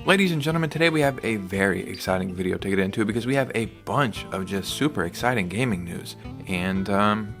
Ladies and gentlemen, today we have a very exciting video to get into because we have a bunch of just super exciting gaming news. And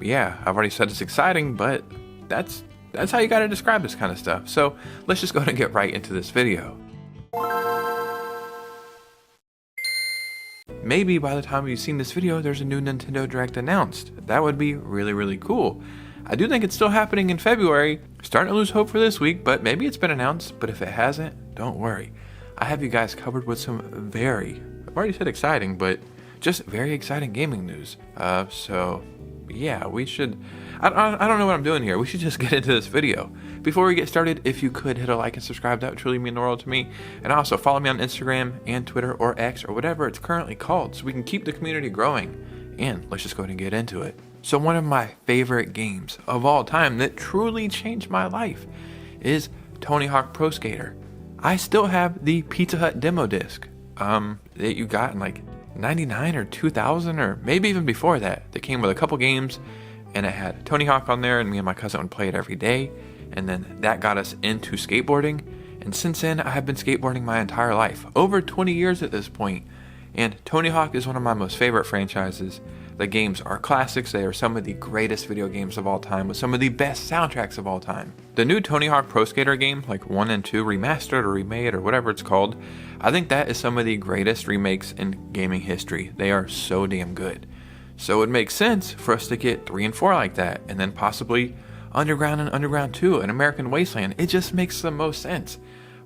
yeah, I've already said it's exciting, but that's how you gotta describe this kind of stuff. So let's just go ahead and get right into this video. Maybe by the time you've seen this video, there's a new Nintendo Direct announced. That would be really cool. I do think it's still happening in February. Starting to lose hope for this week, but maybe it's been announced. But if it hasn't, don't worry. I have you guys covered with some I've already said exciting, but just very exciting gaming news. So yeah, we should, I don't know what I'm doing here. We should just get into this video. Before we get started, if you could hit a like and subscribe, that would truly mean the world to me. And also follow me on Instagram and Twitter or X or whatever it's currently called so we can keep the community growing. And let's just go ahead and get into it. So one of my favorite games of all time that truly changed my life is Tony Hawk Pro Skater. I still have the Pizza Hut demo disc that you got in like 99 or 2000 or maybe even before that. That came with a couple games and it had Tony Hawk on there, and me and my cousin would play it every day. And then that got us into skateboarding. And since then, I have been skateboarding my entire life, over 20 years at this point. And Tony Hawk is one of my most favorite franchises. The games are classics. They are some of the greatest video games of all time with some of the best soundtracks of all time. The new Tony Hawk Pro Skater game, like 1 and 2 remastered or remade or whatever it's called, I think that is some of the greatest remakes in gaming history. They are so damn good. So it makes sense for us to get 3 and 4 like that, and then possibly Underground and Underground 2 and American Wasteland. It just makes the most sense.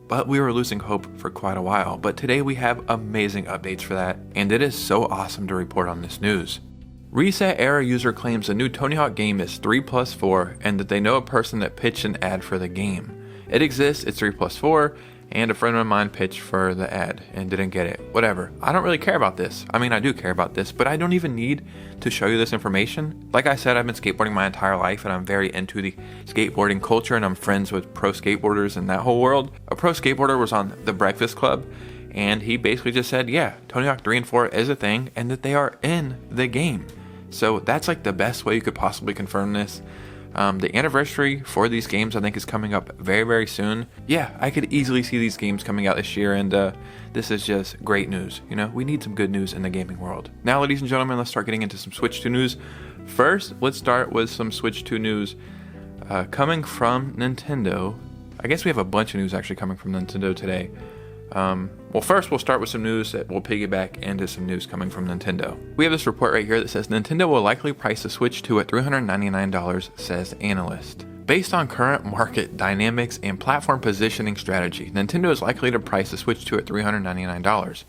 But we were losing hope for quite a while. But today we have amazing updates for that, and it is so awesome to report on this news. Reset Era user claims the new Tony Hawk game is 3+4 and that they know a person that pitched an ad for the game. It exists, it's 3+4, and a friend of mine pitched for the ad and didn't get it. Whatever. I don't really care about this. I mean, I do care about this, but I don't even need to show you this information. Like I said, I've been skateboarding my entire life and I'm very into the skateboarding culture, and I'm friends with pro skateboarders and that whole world. A pro skateboarder was on The Breakfast Club, and he basically just said, yeah, Tony Hawk 3 and 4 is a thing and that they are in the game. So that's like the best way you could possibly confirm this. The anniversary for these games I think is coming up very soon. Yeah, I could easily see these games coming out this year, and this is just great news. You know, we need some good news in the gaming world. Now, ladies and gentlemen, let's start getting into some Switch 2 news. First, let's start with some Switch 2 news coming from Nintendo. I guess we have a bunch of news actually coming from Nintendo today. Well, first we'll start with some news that will piggyback into some news coming from Nintendo. We have this report right here that says Nintendo will likely price the Switch 2 at $399, says analyst. Based on current market dynamics and platform positioning strategy, Nintendo is likely to price the Switch 2 at $399.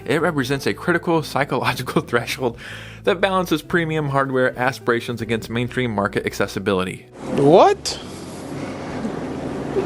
It represents a critical psychological threshold that balances premium hardware aspirations against mainstream market accessibility. What?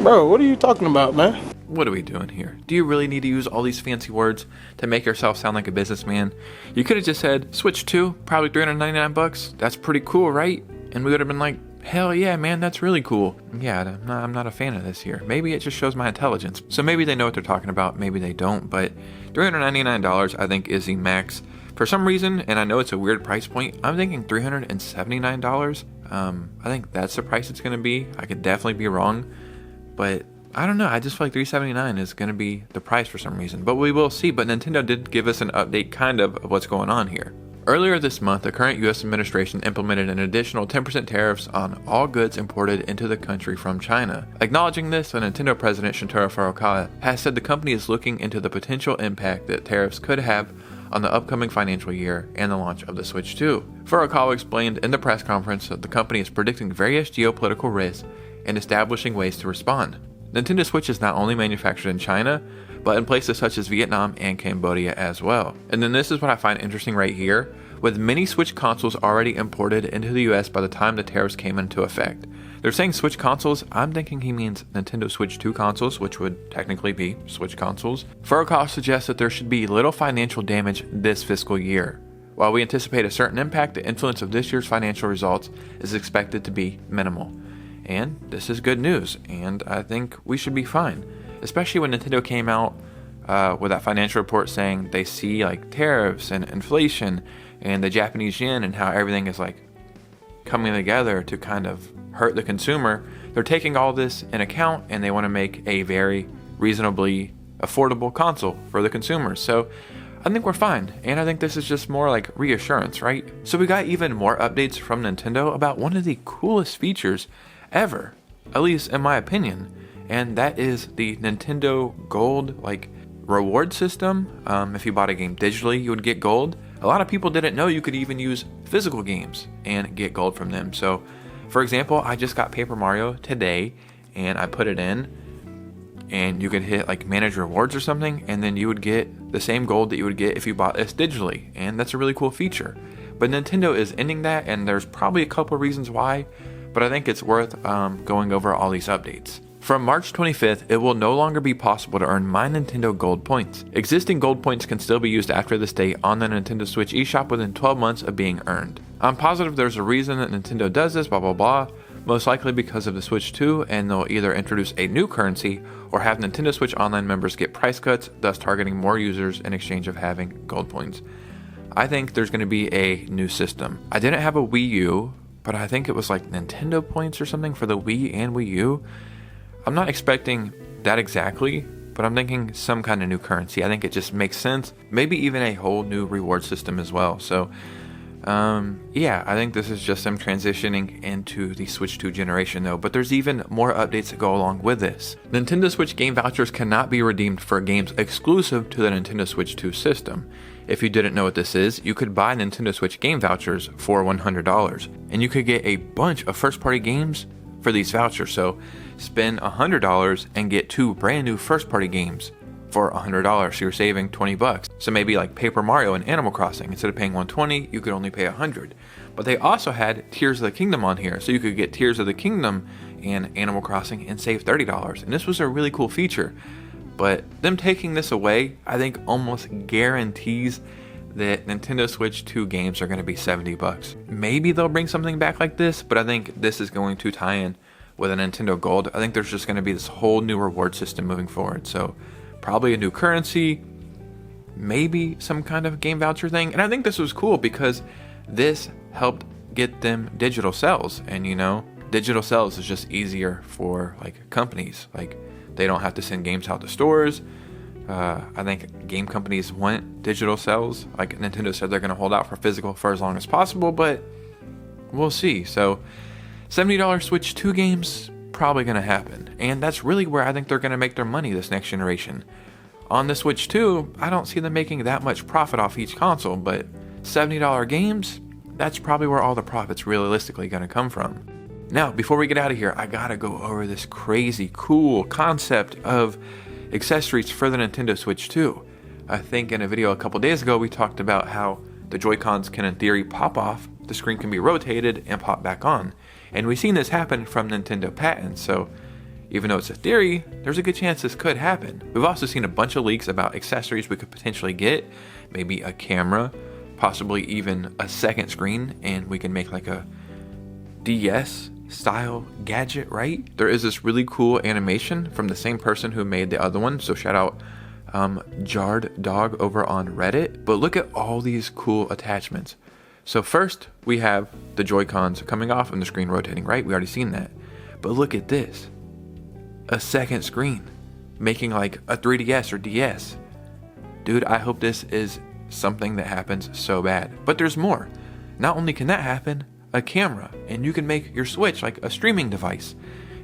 Bro, what are you talking about, man? What are we doing here? Do you really need to use all these fancy words to make yourself sound like a businessman? You could have just said, Switch 2, probably $399. That's pretty cool, right? And we would have been like, hell yeah, man, that's really cool. Yeah, I'm not a fan of this here. Maybe it just shows my intelligence. So maybe they know what they're talking about, maybe they don't, but $399 I think is the max. For some reason, and I know it's a weird price point, I'm thinking $379. I think that's the price it's going to be. I could definitely be wrong, but I don't know, I just feel like $379 is going to be the price for some reason, but we will see. But Nintendo did give us an update kind of what's going on here. Earlier this month, the current US administration implemented an additional 10% tariffs on all goods imported into the country from China. Acknowledging this, the Nintendo president Shuntaro Furukawa has said the company is looking into the potential impact that tariffs could have on the upcoming financial year and the launch of the Switch 2. Furukawa explained in the press conference that the company is predicting various geopolitical risks and establishing ways to respond. Nintendo Switch is not only manufactured in China, but in places such as Vietnam and Cambodia as well. And then this is what I find interesting right here. With many Switch consoles already imported into the US by the time the tariffs came into effect. They're saying Switch consoles, I'm thinking he means Nintendo Switch 2 consoles, which would technically be Switch consoles. Furukawa suggests that there should be little financial damage this fiscal year. While we anticipate a certain impact, the influence of this year's financial results is expected to be minimal. And this is good news, and I think we should be fine. Especially when Nintendo came out with that financial report saying they see like tariffs and inflation and the Japanese yen and how everything is like coming together to kind of hurt the consumer. They're taking all this in account and they want to make a very reasonably affordable console for the consumers. So I think we're fine, and I think this is just more like reassurance, right? So we got even more updates from Nintendo about one of the coolest features ever, at least in my opinion, and that is the Nintendo Gold reward system. If you bought a game digitally, you would get gold. A lot of people didn't know you could even use physical games and get gold from them. So, for example, I just got Paper Mario today, and I put it in, and you could hit manage rewards or something, and then you would get the same gold that you would get if you bought this digitally, and that's a really cool feature. But Nintendo is ending that, and there's probably a couple of reasons why, but I think it's worth going over all these updates. From March 25th, it will no longer be possible to earn My Nintendo Gold points. Existing gold points can still be used after this date on the Nintendo Switch eShop within 12 months of being earned. I'm positive there's a reason that Nintendo does this, blah blah blah, most likely because of the Switch 2, and they'll either introduce a new currency or have Nintendo Switch Online members get price cuts, thus targeting more users in exchange of having gold points. I think there's going to be a new system. I didn't have a Wii U, but I think it was Nintendo points or something for the Wii and Wii U. I'm not expecting that exactly, but I'm thinking some kind of new currency. I think it just makes sense. Maybe even a whole new reward system as well. So, yeah, I think this is just them transitioning into the Switch 2 generation though, but there's even more updates that go along with this. Nintendo Switch game vouchers cannot be redeemed for games exclusive to the Nintendo Switch 2 system. If you didn't know what this is, you could buy Nintendo Switch game vouchers for $100, and you could get a bunch of first-party games for these vouchers. So spend $100 and get 2 brand new first-party games for $100. So you're saving $20. So maybe Paper Mario and Animal Crossing, instead of paying $120, you could only pay $100. But they also had Tears of the Kingdom on here, so you could get Tears of the Kingdom and Animal Crossing and save $30. And this was a really cool feature. But them taking this away, I think almost guarantees that Nintendo Switch 2 games are going to be $70. Maybe they'll bring something back like this, but I think this is going to tie in with a Nintendo Gold. I think there's just going to be this whole new reward system moving forward. So probably a new currency, maybe some kind of game voucher thing. And I think this was cool because this helped get them digital sales. And digital sales is just easier for companies. They don't have to send games out to stores. I think game companies want digital sales. Nintendo said they're going to hold out for physical for as long as possible, but we'll see. So $70 Switch 2 games, probably going to happen. And that's really where I think they're going to make their money this next generation. On the Switch 2, I don't see them making that much profit off each console, but $70 games, that's probably where all the profit's realistically going to come from. Now, before we get out of here, I got to go over this crazy cool concept of accessories for the Nintendo Switch 2. I think in a video a couple days ago we talked about how the Joy-Cons can in theory pop off, the screen can be rotated and pop back on. And we've seen this happen from Nintendo patents, so even though it's a theory, there's a good chance this could happen. We've also seen a bunch of leaks about accessories we could potentially get, maybe a camera, possibly even a second screen, and we can make a DS style gadget, right? There is this really cool animation from the same person who made the other one, so shout out Jarred Dog over on Reddit. But look at all these cool attachments. So first we have the Joy-Cons coming off and the screen rotating, right? We already seen that. But look at this, a second screen, making a 3DS or DS. Dude, I hope this is something that happens so bad. But there's more. Not only can that happen, a camera, and you can make your Switch a streaming device.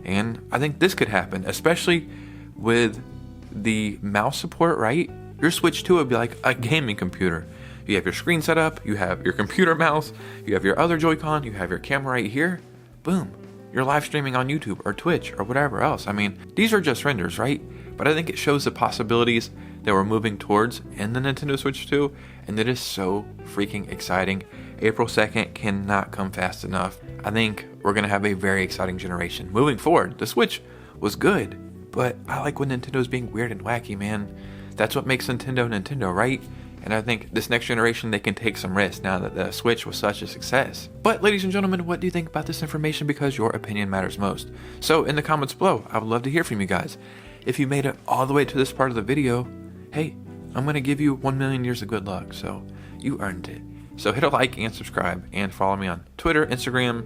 And I think this could happen, especially with the mouse support, right? Your Switch 2 would be like a gaming computer. You have your screen set up, you have your computer mouse, you have your other Joy-Con, you have your camera right here. Boom. You're live streaming on YouTube or Twitch or whatever else. I mean, these are just renders, right? But I think it shows the possibilities that we're moving towards in the Nintendo Switch 2, and it is so freaking exciting. April 2nd cannot come fast enough. I think we're going to have a very exciting generation. Moving forward, the Switch was good, but I like when Nintendo's being weird and wacky, man. That's what makes Nintendo Nintendo, right? And I think this next generation, they can take some risks now that the Switch was such a success. But ladies and gentlemen, what do you think about this information? Because your opinion matters most. So in the comments below, I would love to hear from you guys. If you made it all the way to this part of the video, hey, I'm going to give you 1 million years of good luck. So you earned it. So hit a like and subscribe and follow me on Twitter, Instagram,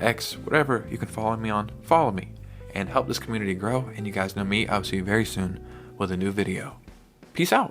X, whatever you can follow me on. Follow me and help this community grow. And you guys know me. I'll see you very soon with a new video. Peace out.